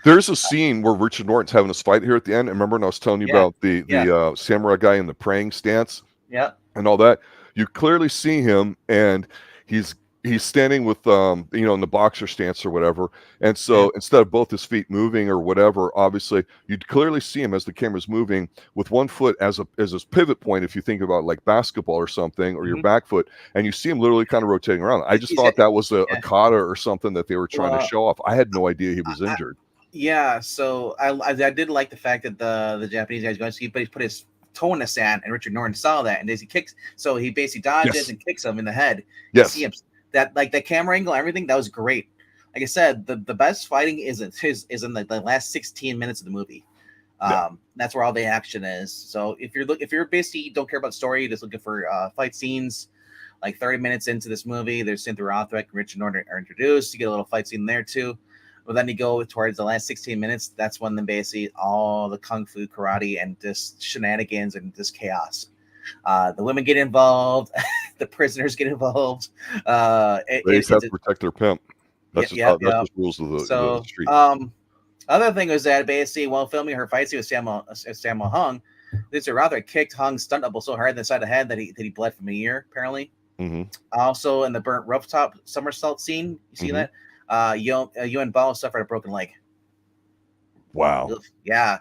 There's a scene where Richard Norton's having this fight here at the end. And remember when I was telling you about the samurai guy in the praying stance? Yeah. And all that? You clearly see him, and he's standing with in the boxer stance or whatever. And so instead of both his feet moving or whatever, obviously you'd clearly see him as the camera's moving with one foot as his pivot point, if you think about like basketball or something, or your back foot, and you see him literally kind of rotating around. I just thought that was a kata or something that they were trying to show off. I had no idea he was injured. Yeah, so I did like the fact that the Japanese guy's going to see, but he put his toe in the sand, and Richard Norton saw that, and as he kicks, so he basically dodges and kicks him in the head. Yes, you see him, that camera angle, everything that was great. Like I said, the best fighting is in the last 16 minutes of the movie. That's where all the action is. So if you're basically don't care about story, you're just looking for fight scenes. Like 30 minutes into this movie, there's Cynthia Rothrock and Richard Norton are introduced. You get a little fight scene there too. But then you go towards the last 16 minutes. That's when basically all the kung fu, karate, and just shenanigans and just chaos. The women get involved. The prisoners get involved. They just have to protect their pimp. That's just rules of the street. Other thing was that basically while filming her fight scene with Sammo Hung, Cynthia Rothrock kicked Hung's stunt double so hard in the side of the head that he bled from a ear, apparently. Also in the burnt rooftop somersault scene, you see that? Yuen Biao suffered a broken leg. Wow. Yeah.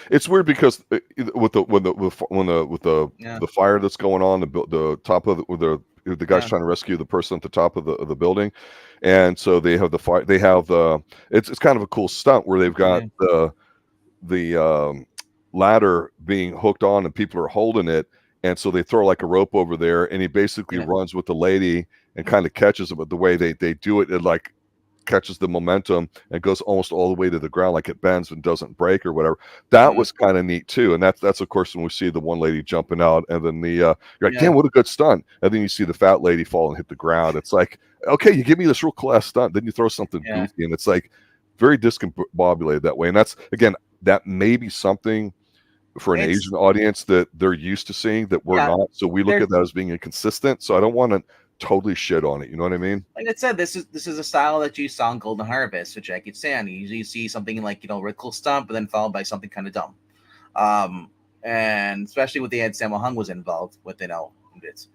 It's weird because with the fire that's going on, the top of the guy's trying to rescue the person at the top of the building, and so they have the fire. They have it's kind of a cool stunt where they've got the ladder being hooked on and people are holding it. And so they throw like a rope over there, and he basically runs with the lady and kind of catches it. But the way they do it, it like catches the momentum and goes almost all the way to the ground, like it bends and doesn't break or whatever. That was kind of neat too. And that's of course when we see the one lady jumping out, and then you're like, damn, what a good stunt. And then you see the fat lady fall and hit the ground. It's like, okay, you give me this real class stunt, then you throw something goofy, and it's like very discombobulated that way. And that's, again, that may be something for an Asian audience that they're used to seeing that we're not. So we look at that as being inconsistent. So I don't want to totally shit on it. You know what I mean? Like I said, this is a style that you saw in Golden Harvest with Jackie Chan. You usually see something like, really cool stunt, but then followed by something kind of dumb. And especially with the Ed Sammo Hung was involved with, it.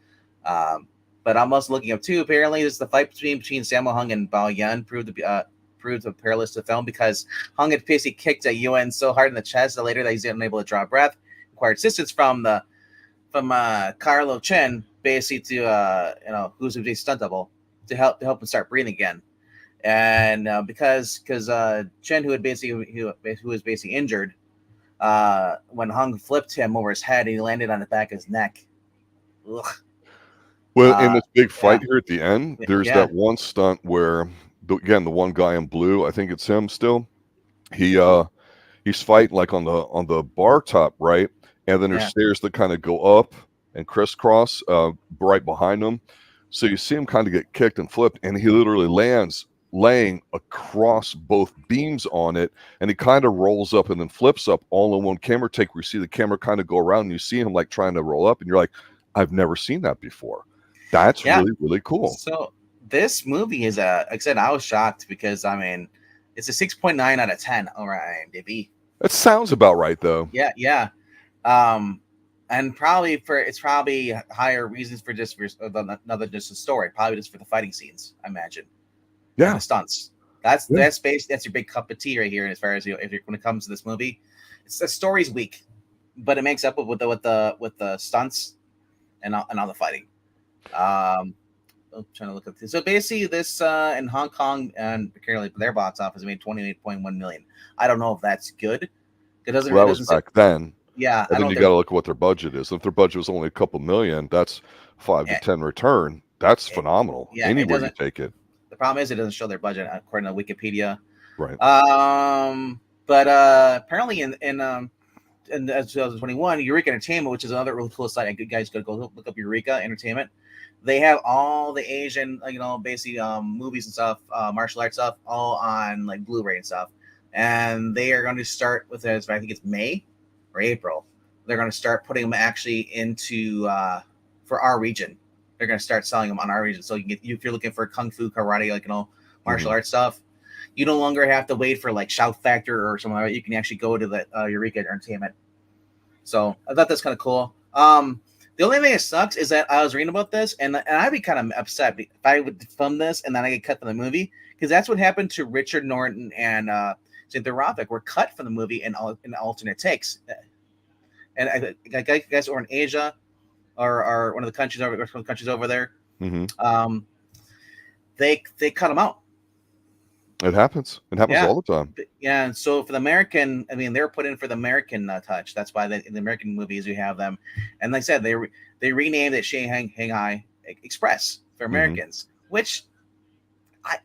But I'm also looking up too. Apparently, this is the fight between Sammo Hung and Bao Yuen proved a perilous to film because Hung had basically kicked at Yuen so hard in the chest that later that he's unable to draw breath. Required assistance from Carlo Chen basically to who's a stunt double to help him start breathing again. and because Chen, who was basically injured, when Hung flipped him over his head, he landed on the back of his neck. Ugh. Well, in this big Yeah, fight here at the end, there's yeah, that one stunt where, again, the one guy in blue, I think it's him still. He he's fighting like on the bar top, right? And then there's yeah, stairs that kind of go up and crisscross right behind him. So you see him kind of get kicked and flipped, and he literally lands laying across both beams on it, and he kind of rolls up and then flips up all in one camera take where you see the camera kind of go around and you see him like trying to roll up, and you're like, I've never seen that before. That's yeah. really, really cool. So this movie is like I said, I was shocked because I mean, it's a 6.9 out of 10 over IMDb. That sounds about right, though. Yeah, yeah. Um, and probably it's probably higher reasons for just for another just a story. Probably just for the fighting scenes, I imagine. Yeah. And the stunts. That's your big cup of tea right here. As far as if you're, when it comes to this movie, it's the story's weak, but it makes up with the stunts and all the fighting. I'm trying to look at this. So basically, this in Hong Kong and particularly their box office made 28.1 million. I don't know if that's good. It doesn't. Well, It that was doesn't. back then. Yeah, And then you got to look at what their budget is. If their budget was only a couple million, that's 5 to 10 return. That's phenomenal. Yeah, Anywhere you take it. The problem is it doesn't show their budget according to Wikipedia. Right. But apparently in 2021, Eureka Entertainment, which is another really cool site, you guys gotta go look up Eureka Entertainment. They have all the Asian, basically movies and stuff, martial arts stuff, all on like Blu-ray and stuff. And they are going to start with this. I think it's May or April. They're going to start putting them actually into for our region. They're going to start selling them on our region. So you can if you're looking for kung fu, karate, martial arts stuff, you no longer have to wait for like Shout Factor or something like that. You can actually go to the Eureka Entertainment. So I thought that's kind of cool. The only thing that sucks is that I was reading about this, and I'd be kind of upset if I would film this and then I get cut from the movie, because that's what happened to Richard Norton and Cynthia Rothrock. Were cut from the movie in alternate takes. And I guess or in Asia or one of the countries over there, they cut them out. It happens. It happens all the time. Yeah, and so for the American, I mean, they're put in for the American touch. That's why in the American movies you have them. And like I said, they renamed it Shanghai Express for Americans, which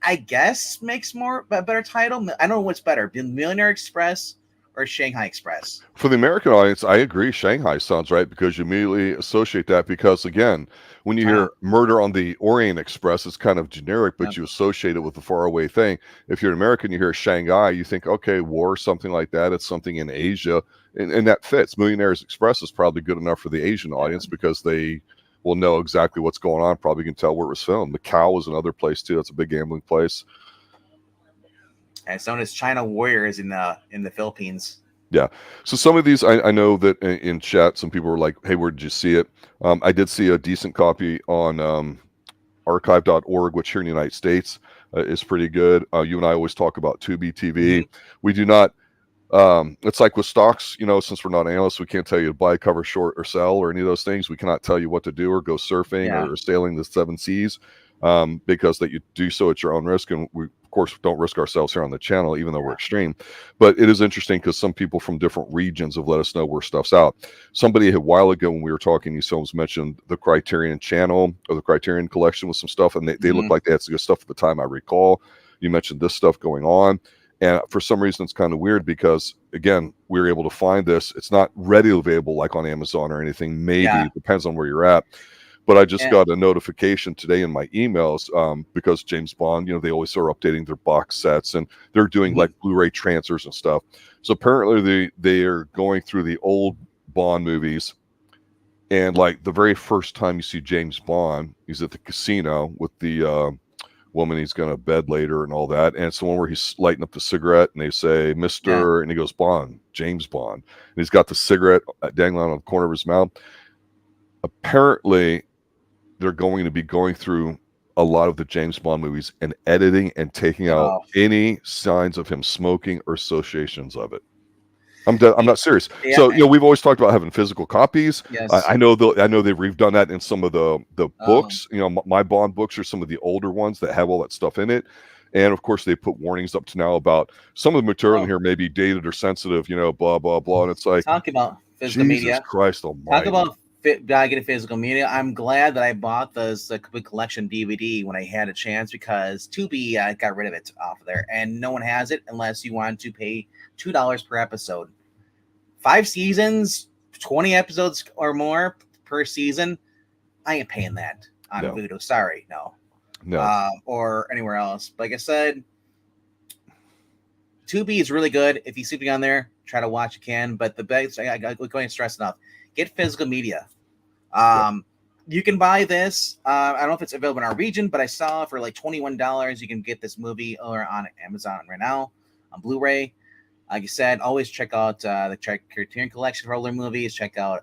I guess makes a better title. I don't know what's better, Millionaire Express or Shanghai Express. For the American audience, I agree. Shanghai sounds right because you immediately associate that because, again, when you hear murder on the Orient Express, it's kind of generic, but you associate it with the faraway thing. If you're an American, you hear Shanghai, you think, okay, war, something like that. It's something in Asia, and that fits. Millionaires Express is probably good enough for the Asian audience because they will know exactly what's going on, probably can tell where it was filmed. Macau is another place, too. That's a big gambling place. And it's known as China Warriors in the Philippines. Yeah. So some of these, I know that in chat, some people were like, hey, where did you see it? I did see a decent copy on archive.org, which here in the United States is pretty good. You and I always talk about Tubi TV. We do not, it's like with stocks, since we're not analysts, we can't tell you to buy, cover, short, or sell, or any of those things. We cannot tell you what to do or go surfing or sailing the 7 seas because that you do so at your own risk. And we, of course, don't risk ourselves here on the channel, even though we're extreme. But it is interesting because some people from different regions have let us know where stuff's out. Somebody a while ago when we were talking these films mentioned the Criterion channel or the Criterion collection with some stuff, and they looked like they had some good stuff at the time, I recall. You mentioned this stuff going on. And for some reason, it's kind of weird because, again, we were able to find this. It's not readily available like on Amazon or anything. Maybe it depends on where you're at. But I just got a notification today in my emails because James Bond, they always are updating their box sets and they're doing like Blu-ray transfers and stuff. So apparently they are going through the old Bond movies. And like the very first time you see James Bond, he's at the casino with the woman he's going to bed later and all that. And it's the one where he's lighting up the cigarette and they say, Mr. And he goes, Bond, James Bond. And he's got the cigarette dangling on the corner of his mouth. Apparently, they're going to be going through a lot of the James Bond movies and editing and taking out any signs of him smoking or associations of it. I'm not serious. So we've always talked about having physical copies. Yes. I know they've redone that in some of the books. My Bond books are some of the older ones that have all that stuff in it. And of course, they put warnings up to now about some of the material in Oh, here may be dated or sensitive, blah, blah, blah. And it's like, talk about physical Jesus media. Christ Talk almighty. about gotta get a physical media. I'm glad that I bought the complete collection DVD when I had a chance because Tubi got rid of it off of there, and no one has it unless you want to pay $2 per episode. 5 seasons, 20 episodes or more per season. I ain't paying that on No. Vudu. Sorry, no. No. Or anywhere else. Like I said, Tubi is really good. If you see something on there, try to watch. You can, but the best I going to stress enough. Get physical media. You can buy this. I don't know if it's available in our region, but I saw for like $21 you can get this movie or on Amazon right now on Blu-ray. Like I said, always check out the Criterion Collection for all their movies. Check out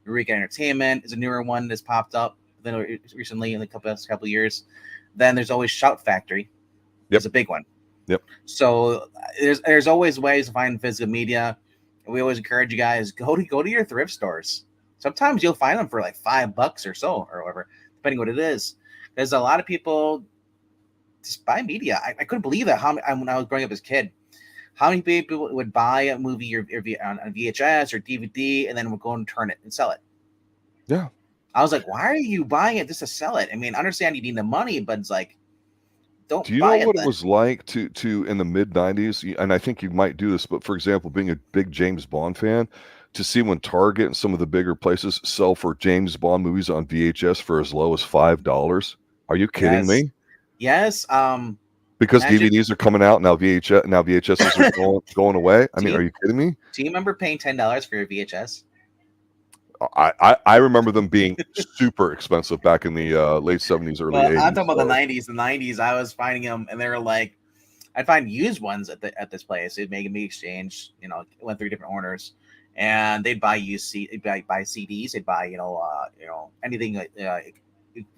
Eureka Entertainment is a newer one that's popped up recently in a couple of years. Then there's always Shout Factory. Yep. It's a big one. Yep. So there's always ways to find physical media. We always encourage you guys go to your thrift stores. Sometimes you'll find them for like $5 or so, or whatever, depending what it is. There's a lot of people just buy media. I couldn't believe that when I was growing up as a kid, how many people would buy a movie on VHS or DVD and then would go and turn it and sell it. Yeah. I was like, why are you buying it just to sell it? I mean, I understand you need the money, but it's like, don't Do you buy know it what then. it was like to in the mid 90s? And I think you might do this, but for example, being a big James Bond fan, to see when Target and some of the bigger places sell for James Bond movies on VHS for as low as $5. Are you kidding Yes. me? Yes. Because Magic. DVDs are coming out now, VHSs are going away. I mean, are you kidding me? Do you remember paying $10 for your VHS? I remember them being super expensive back in the late 70s, early Well, 80s. I'm talking about So, the 90s. The 90s, I was finding them, and they were like, I'd find used ones at this place. They'd make me exchange. Went through different owners, and they'd buy they'd buy CDs. They'd buy anything like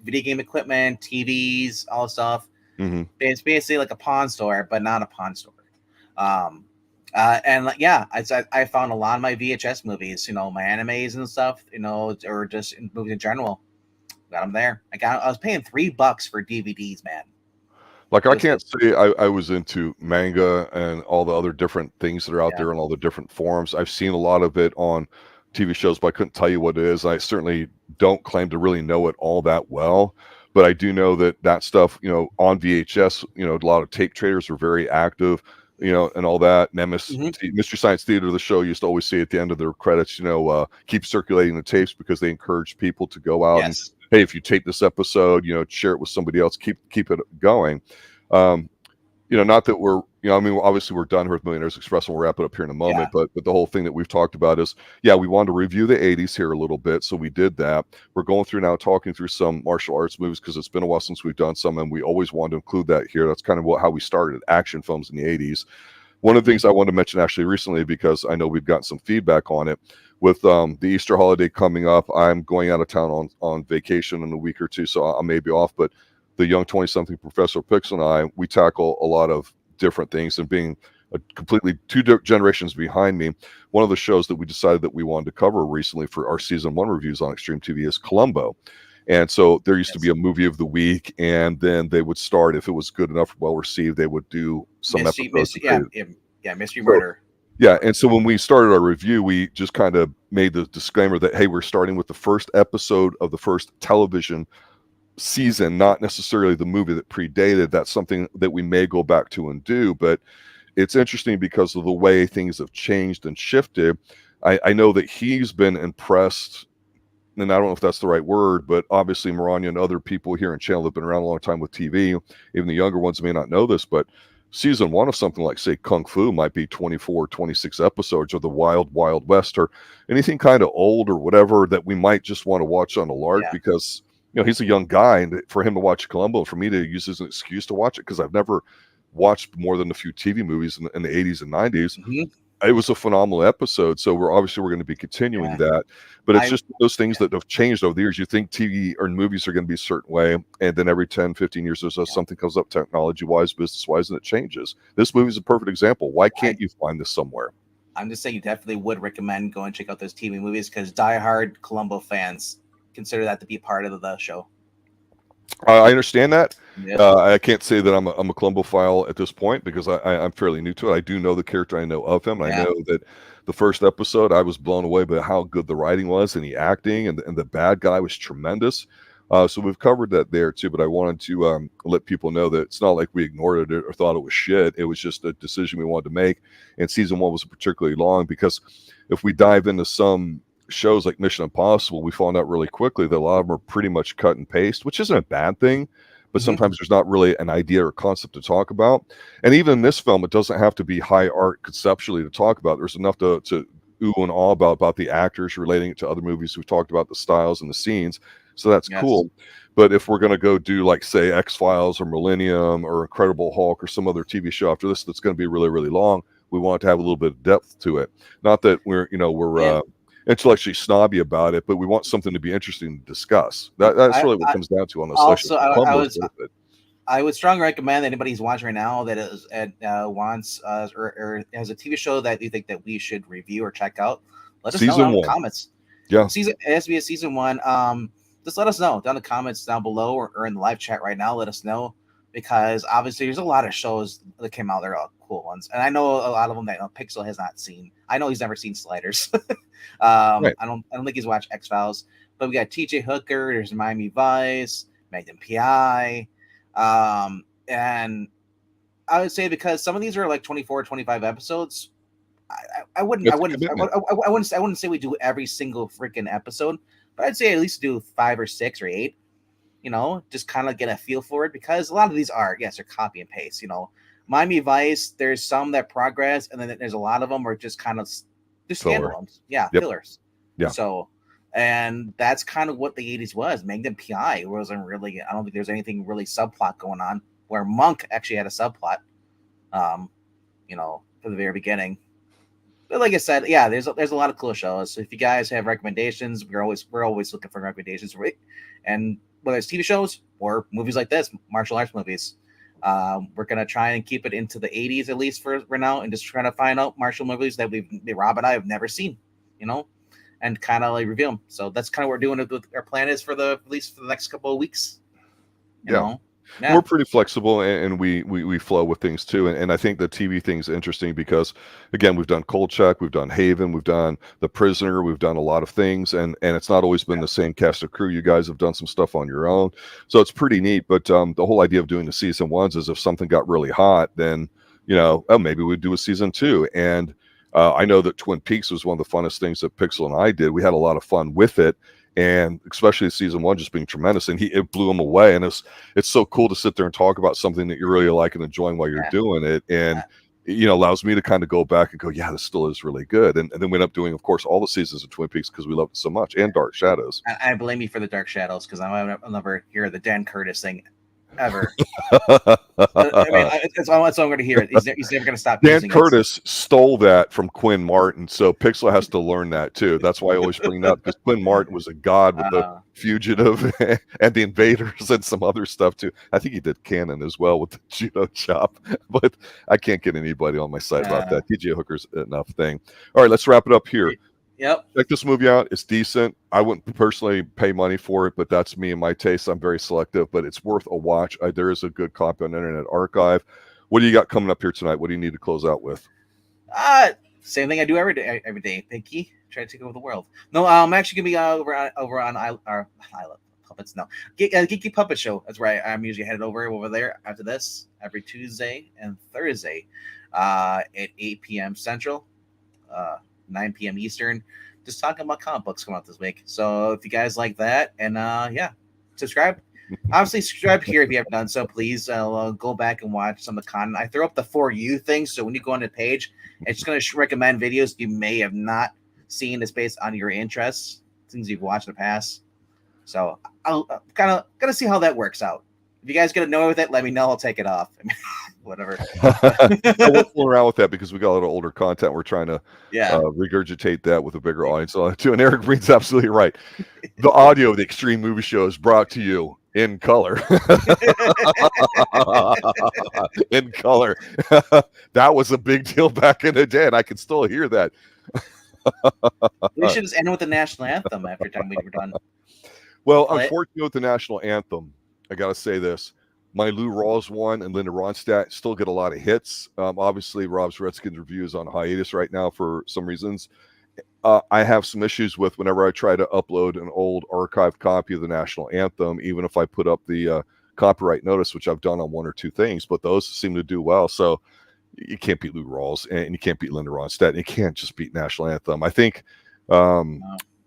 video game equipment, TVs, all stuff. mhm. It's basically like a pawn store, but not a pawn store. Um, and like, yeah, I found a lot of my VHS movies, my animes and stuff, or just movies in general. Got them there. I was paying $3 for DVDs, man. Like, It I was can't good. say I was into manga and all the other different things that are out Yeah. there and all the different forms. I've seen a lot of it on TV shows, but I couldn't tell you what it is. I certainly don't claim to really know it all that well, but I do know that stuff, on VHS, a lot of tape traders are very active, and all that. Hmm. Mystery Science Theater, the show, used to always see at the end of their credits, keep circulating the tapes because they encourage people to go out and, Yes. hey, if you tape this episode, share it with somebody else, keep it going. Um, not that we're, I mean, obviously we're done here with Millionaires Express and we'll wrap it up here in a Yeah. moment, but the whole thing that we've talked about is, yeah, we wanted to review the 80s here a little bit. So we did that. We're going through now, talking through some martial arts movies because it's been a while since we've done some, and we always wanted to include that here. That's kind of how we started action films in the 80s. One of the things I wanted to mention actually recently, because I know we've gotten some feedback on it, with the Easter holiday coming up, I'm going out of town on vacation in a week or two, so I may be off, but the young 20-something Professor Pixel and I, we tackle a lot of different things, and being a completely two generations behind me, one of the shows that we decided that we wanted to cover recently for our season 1 reviews on Extreme TV is Columbo. And so there used to be a movie of the week, and then they would start, if it was good enough, well received, they would do some episodes. Mystery So, Murder. yeah, and so when we started our review, we just kind of made the disclaimer that, hey, we're starting with the first episode of the first television season, not necessarily the movie that predated. That's something that we may go back to and do, but it's interesting because of the way things have changed and shifted. I know that he's been impressed, and I don't know if that's the right word, but obviously Maranya and other people here in channel have been around a long time with TV. Even the younger ones may not know this, but season 1 of something like, say, Kung Fu might be 24, 26 episodes, or the Wild Wild West, or anything kind of old or whatever that we might just want to watch on a lark, because he's a young guy, and for him to watch Columbo, and for me to use as an excuse to watch it, because I've never watched more than a few TV movies in the 80s and 90s. Mm-hmm. It was a phenomenal episode, so we're going to be continuing that. But it's just those things that have changed over the years. You think TV or movies are going to be a certain way, and then every 10, 15 years or so, something comes up technology-wise, business-wise, and it changes. This movie is a perfect example. Why can't you find this somewhere? I'm just saying you definitely would recommend going and check out those TV movies, because diehard Columbo fans consider that to be part of the show. I understand that. Yep. I can't say that I'm a Columbophile at this point because I'm fairly new to it. I do know the character. I know of him. And I Yeah. know that the first episode, I was blown away by how good the writing was and the acting, and the bad guy was tremendous. So we've covered that there too. But I wanted to let people know that it's not like we ignored it or thought it was shit. It was just a decision we wanted to make. And season 1 was particularly long because if we dive into some shows like Mission Impossible, we found out really quickly that a lot of them are pretty much cut and paste, which isn't a bad thing, but Mhm. sometimes there's not really an idea or concept to talk about. And even in this film, it doesn't have to be high art conceptually to talk about. There's enough to ooh and all about the actors, relating it to other movies. We've talked about the styles and the scenes, so that's Yes. cool. But if we're going to go do like say X-Files or Millennium or Incredible Hulk or some other TV show after this that's going to be really, really long, we want to have a little bit of depth to it. Not that we're Yeah. intellectually snobby about it, but we want something to be interesting to discuss. That's really what it comes down to on those sessions. Also, Columbo's worth it. I would strongly recommend that anybody who's watching right now that is wants or has a TV show that you think that we should review or check out. Let us know Season down in the 1. comments. Yeah. It has to be a season 1. Just let us know down in the comments down below or in the live chat right now. Let us know, because obviously there's a lot of shows that came out. They're all cool ones, and I know a lot of them that Pixel has not seen. I know he's never seen Sliders. Right. I don't think he's watched X-Files, but we got TJ Hooker. There's Miami Vice, Magnum PI. And I would say, because some of these are like 24, 25 episodes, I wouldn't say we do every single freaking episode, but I'd say at least do 5 or 6 or 8, just kind of get a feel for it, because a lot of these they're copy and paste, Miami Vice, there's some that progress, and then there's a lot of them are just kind of just standalones. Yeah. Yep. Fillers. Yeah. So, and that's kind of what the 80s was. Magnum PI wasn't really, I don't think there's anything really subplot going on, where Monk actually had a subplot, for the very beginning. But like I said, yeah, there's a lot of cool shows. So if you guys have recommendations, we're always looking for recommendations, right? And whether it's TV shows or movies like this, martial arts movies, we're gonna try and keep it into the 80s at least for now, and just trying to find out martial movies that Rob and I have never seen, and kind of like review them. So that's kind of what we're doing. With our plan is at least for the next couple of weeks. Yeah. We're pretty flexible, and we flow with things too. And I think the TV thing's interesting because, again, we've done Kolchak, we've done Haven, we've done The Prisoner, we've done a lot of things, and it's not always been the same cast of crew. You guys have done some stuff on your own, so it's pretty neat. But the whole idea of doing the season 1s is if something got really hot, then maybe we'd do a season 2. And I know that Twin Peaks was one of the funnest things that Pixel and I did. We had a lot of fun with it. And especially season 1 just being tremendous, and it blew him away. And it's so cool to sit there and talk about something that you really like and enjoying while you're doing it, and allows me to kind of go back and go, yeah, this still is really good. And then we end up doing, of course, all the seasons of Twin Peaks because we loved it so much, and Dark Shadows. I blame you for the Dark Shadows, because I'll never hear the Dan Curtis thing ever. That's all I'm going to hear. He's never going to stop. Dan Curtis stole that from Quinn Martin, so Pixel has to learn that too. That's why I always bring it up, because Quinn Martin was a god with the Fugitive and the Invaders and some other stuff too. I think he did Canon as well with the judo chop, but I can't get anybody on my side about that. TJ Hooker's enough thing. All right, let's wrap it up here. Yep. Check this movie out. It's decent. I wouldn't personally pay money for it, but that's me and my taste. I'm very selective, but it's worth a watch. There is a good copy on Internet Archive. What do you got coming up here tonight? What do you need to close out with? Same thing I do every day. Pinky, try to take over the world. No, I'm actually gonna be over on I Love Puppets. No, Geeky Puppet Show. That's where I'm usually headed over there after this every Tuesday and Thursday, at 8 p.m. Central. 9 p.m. Eastern, just talking about comic books coming out this week. So if you guys like that, and subscribe. Obviously, subscribe here if you haven't done so. Please go back and watch some of the content. I throw up the For You thing, so when you go on the page, it's going to recommend videos you may have not seen. It's based on your interests, things you've watched in the past. So I'll kind of gonna see how that works out. If you guys get annoyed with it, let me know. I'll take it off. Whatever. We'll fool around with that because we got a little older content. We're trying to regurgitate that with a bigger audience on it too. And Eric Breen's absolutely right. The audio of the Extreme Movie Show is brought to you in color. In color. That was a big deal back in the day, and I can still hear that. We should just end with the national anthem after time we were done. Well, unfortunately, with the national anthem, I got to say this. My Lou Rawls one and Linda Ronstadt still get a lot of hits. Obviously, Rob's Redskins review is on hiatus right now for some reasons. I have some issues with whenever I try to upload an old archived copy of the national anthem, even if I put up the copyright notice, which I've done on one or two things, but those seem to do well. So you can't beat Lou Rawls and you can't beat Linda Ronstadt. And you can't just beat national anthem. I think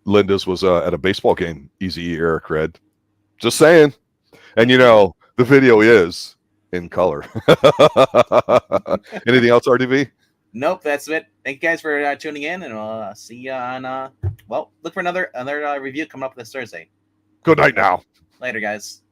Linda's was at a baseball game. Easy Eric Red. Just saying. And the video is in color. Anything else, RDV? Nope, that's it. Thank you guys for tuning in, and we'll see you on. Look for another review coming up this Thursday. Good night now. Later, guys.